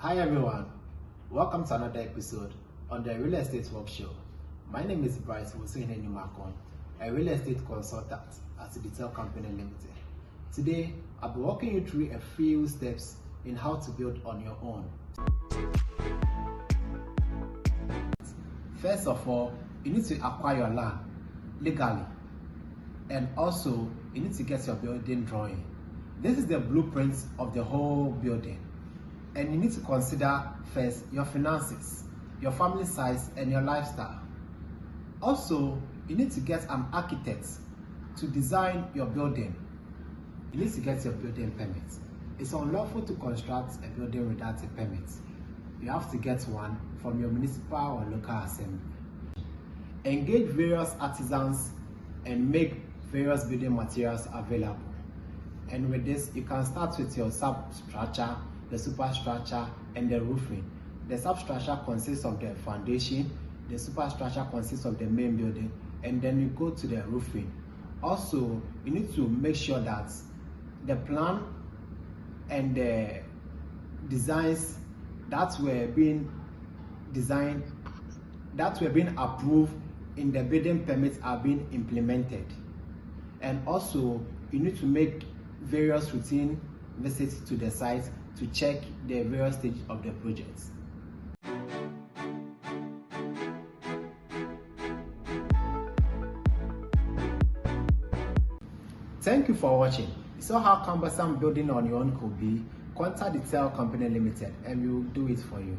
Hi everyone, welcome to another episode on the Real Estate Work Show. My name is Bryce Hussein Enumakon, a real estate consultant at Ditel Company Limited. Today, I'll be walking you through a few steps in how to build on your own. First of all, you need to acquire your land legally, and also you need to get your building drawing. This is the blueprint of the whole building. And you need to consider first your finances, your family size, and your lifestyle. Also, you need to get an architect to design your building. You need to get your building permit. It's unlawful to construct a building without a permit. You have to get one from your municipal or local assembly. Engage various artisans and make various building materials available. And with this, you can start with your substructure, the superstructure, and the roofing. The substructure consists of the foundation, the superstructure consists of the main building, and then you go to the roofing. Also, you need to make sure that the plan and the designs that were being approved in the building permits are being implemented. And also, you need to make various routine visits to the site to check the various stages of the project. Thank you for watching. You saw how cumbersome building on your own could be. Contact Ditel Company Limited and we will do it for you.